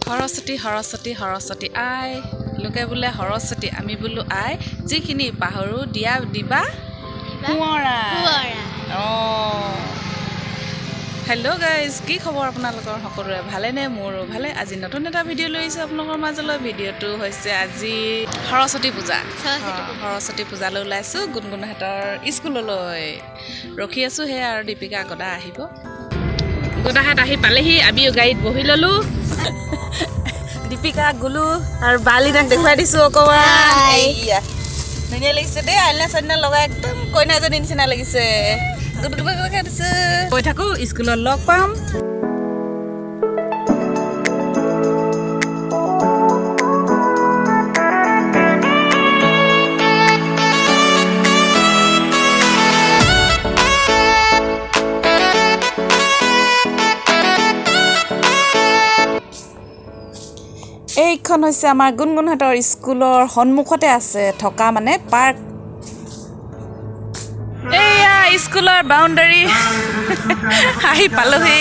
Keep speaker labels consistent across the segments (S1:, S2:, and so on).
S1: সৰস্বতী সৰস্বতী সৰস্বতী আই লোকে বোলে সৰস্বতী আমি বোলো আই যিখিনি পাহৰো দিয়া দিবা কুঁৱৰা অঁ হেল্ল' গাইজ কি খবৰ আপোনালোকৰ সকলোৰে ভালেনে মোৰো ভালে আজি নতুন এটা ভিডিঅ' লৈ আহিছোঁ আপোনালোকৰ মাজলৈ ভিডিঅ'টো হৈছে আজি সৰস্বতী পূজা সৰস্বতী পূজালৈ ওলাইছোঁ গুণগুণহঁতৰ স্কুললৈ ৰখি আছোঁ সেয়া আৰু দীপিকা গদা আহিব গদাহঁত আহি পালেহি আমিও গাড়ীত বহি ল'লোঁ দীপিকা গুলু আৰু বালিনাক দেখুৱাই দিছোঁ অকণমান এইয়া ধুনীয়া লাগিছে দেই আইনা চাইনা লগাই একদম কইনা এজনী নিচিনা লাগিছে কৈ থাকোঁ স্কুলত লগ পাম এইখন হৈছে আমাৰ গুণগুণহঁতৰ স্কুলৰ সন্মুখতে আছে থকা মানে পাৰ্ক এইয়া স্কুলৰ বাউণ্ডাৰী আহি পালোহি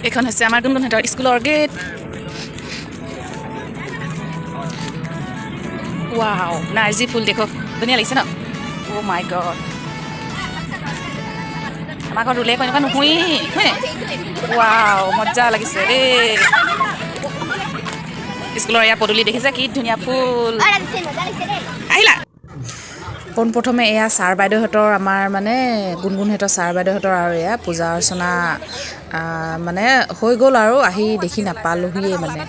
S1: এইখন হৈছে আমাৰ গুণগুণহঁতৰ স্কুলৰ গেট ৱাও নাৰ্জী ফুল দেখক ধুনীয়া লাগিছে ন অ' মাই গড আমাৰ ঘৰত ৰুলে এনেকুৱা নুশুই ৱাও মজা লাগিছে দেই স্কুলৰ এয়া পদূলি দেখিছে কি ধুনীয়া ফুল আহিলা পোনপ্ৰথমে এয়া ছাৰ বাইদেউহঁতৰ আমাৰ মানে গুণগুণহঁতৰ ছাৰ বাইদেউহঁতৰ আৰু এয়া পূজা অৰ্চনা মানে হৈ গ'ল আৰু আহি দেখি নাপালোহিয়ে মানে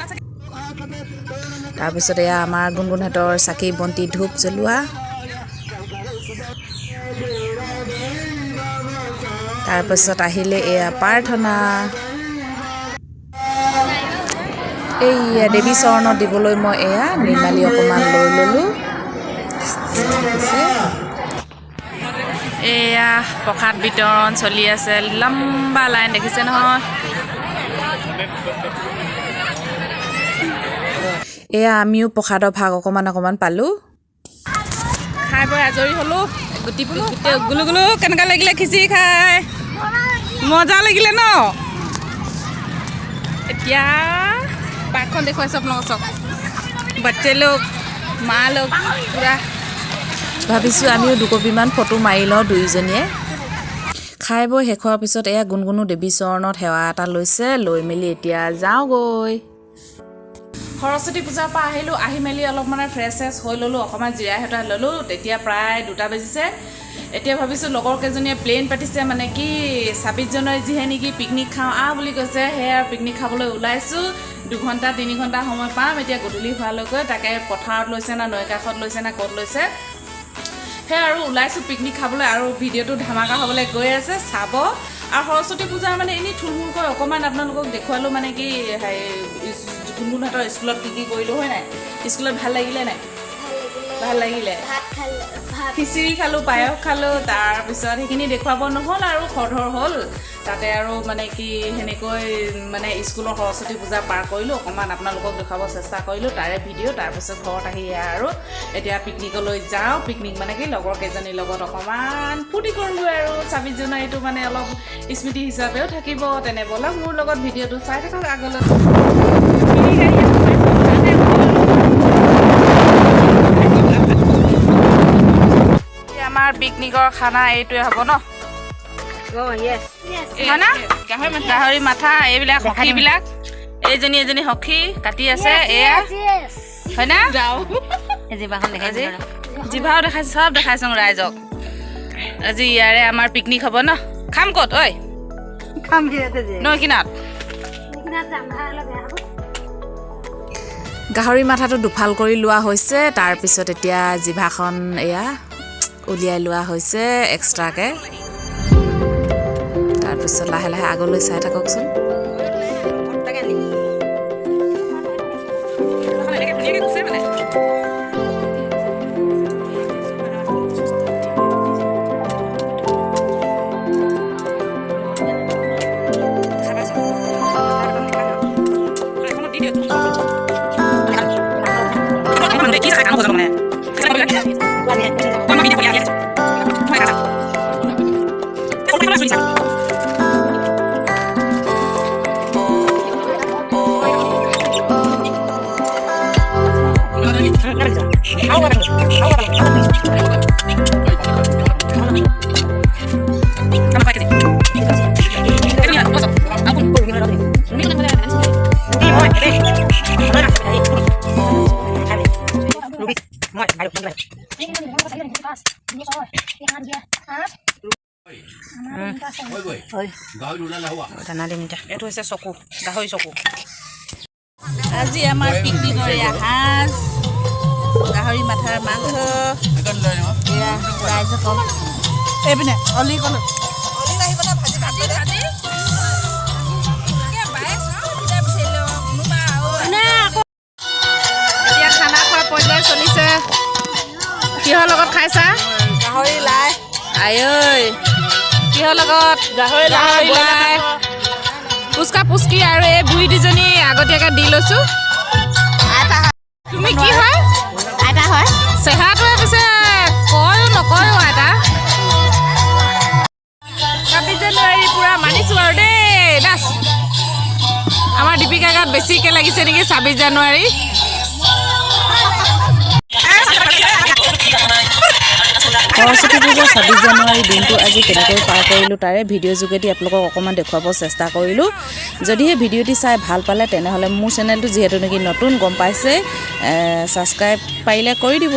S1: তাৰপিছত এয়া আমাৰ গুণগুণহঁতৰ চাকি বন্তি ধূপ জ্বলোৱা তাৰপিছত আহিলে এয়া প্ৰাৰ্থনা এইয়া দেৱী চৰণত দিবলৈ মই এয়া নিৰ্মালি অকণমান লৈ ল'লোঁ এয়া প্ৰসাদ বিতৰণ চলি আছে লম্বা লাইন দেখিছে নহয় এয়া আমিও প্ৰসাদৰ ভাগ অকণমান পালোঁ খাই বৈ আজৰি হ'লোঁ গুলো গুলো কেনেকুৱা লাগিলে খিচিৰি খাই মজা লাগিলে ন এতিয়া পাৰ্কখন দেখুৱাইছোঁ আপোনালোকক চাওক বাচ্চা লোক মা লোক পূৰা ভাবিছোঁ আমিও দুকপিমান ফটো মাৰি লওঁ দুয়োজনীয়ে খাই বৈ শেষ হোৱাৰ পিছত এয়া গুণগুণো দেৱী চৰণত সেৱা এটা লৈছে লৈ মেলি এতিয়া যাওঁগৈ সৰস্বতী পূজাৰ পৰা আহিলোঁ আহি মেলি অলপ মানে ফ্ৰেছ হৈ ল'লোঁ অকণমান জিৰাই সতাই ল'লোঁ তেতিয়া প্ৰায় 2টা বাজিছে এতিয়া ভাবিছোঁ লগৰ কেইজনীয়ে প্লেন পাতিছে মানে কি 26 জানুৱাৰী যিহে নেকি পিকনিক খাওঁ বুলি কৈছে সেয়া পিকনিক খাবলৈ ওলাইছোঁ 2 ঘণ্টা 3 ঘণ্টা সময় পাম এতিয়া গধূলি হোৱালৈকে তাকে পথাৰত লৈছে না নৈ কাষত লৈছে না ক'ত লৈছে সেয়া আৰু ওলাইছোঁ পিকনিক খাবলৈ আৰু ভিডিঅ'টো ধামাকা হ'বলৈ গৈ আছে চাব আৰু সৰস্বতী পূজা মানে এনেই থুলমূলকৈ অকণমান আপোনালোকক দেখুৱালোঁ মানে কি গুণগুণহঁতৰ স্কুলত কি কৰিলোঁ হয় নাই স্কুলত ভাল লাগিলে নাই ভাল লাগিলে খিচিৰি খালোঁ পায়স খালোঁ তাৰপিছত সেইখিনি দেখুৱাব নহ'ল আৰু খৰধৰ হ'ল তাতে আৰু মানে কি সেনেকৈ মানে স্কুলৰ সৰস্বতী পূজা পাৰ কৰিলোঁ অকণমান আপোনালোকক দেখুৱাব চেষ্টা কৰিলোঁ তাৰে ভিডিঅ' তাৰপিছত ঘৰত আহি আৰু এতিয়া পিকনিকলৈ যাওঁ পিকনিক মানে কি লগৰ কেইজনীৰ লগত অকণমান ফূৰ্তি কৰোঁগৈ আৰু 26 জানুৱাৰীটো মানে অলপ স্মৃতি হিচাপেও থাকিব তেনে ব'লক মোৰ লগত ভিডিঅ'টো চাই থাকক আগলৈ আমাৰ পিকনিকৰ খানা এইটোৱে হ'ব ন গাহৰি মাথা এইবিলাক সখীবিলাক এজনী সখী কাটি আছে এয়া হয় না জিভাও দেখাইছে চব দেখাইছোঁ ৰাইজক আজি ইয়াৰে আমাৰ পিকনিক হ'ব ন খাম ক'ত ঐ নৈ কিনাৰত গাহৰি মাথাটো দুফাল কৰি লোৱা হৈছে তাৰপিছত এতিয়া জিভাখন এয়া উলিয়াই লোৱা হৈছে এক্সট্ৰাকৈ তাৰপিছত লাহে লাহে আগলৈ চাই থাককচোন দানা দিম এতিয়া এইটো হৈছে চকু গাহৰি চকু আজি আমাৰ পিকনিকৰ সাজ গাহৰি মাথাৰ মাংস ৰাইজসকল এইপিনে অলি কল এতিয়া খানা খোৱা পৰ্যায় চলিছে কিহৰ লগত খাইছা গাহৰি লাই আই ঐ কিহৰ লগত গাহৰি লাই পুচকা পুচকি আৰু এই বুঢ়ী দুজনী আগতীয়াকৈ দি লৈছো তুমি কি হয় আইতা হয় চেহাটোৱে পিছে কয়ো নকয়ো আইতা 26 জানুৱাৰী পুৰা মানিছো আৰু দেই দাস আমাৰ দীপিকা গাত বেছিকৈ লাগিছে নেকি 26 জানুৱাৰী সৰস্বতী পূজা 26 জানুৱাৰী দিনটো আজি কেনেকৈ পাৰ কৰিলোঁ তাৰে ভিডিঅ' যোগেদি আপোনালোকক অকণমান দেখুৱাব চেষ্টা কৰিলোঁ যদিহে ভিডিঅ'টি চাই ভাল পালে তেনেহ'লে মোৰ চেনেলটো যিহেতু নেকি নতুন গম পাইছে ছাবস্ক্ৰাইব পাৰিলে কৰি দিব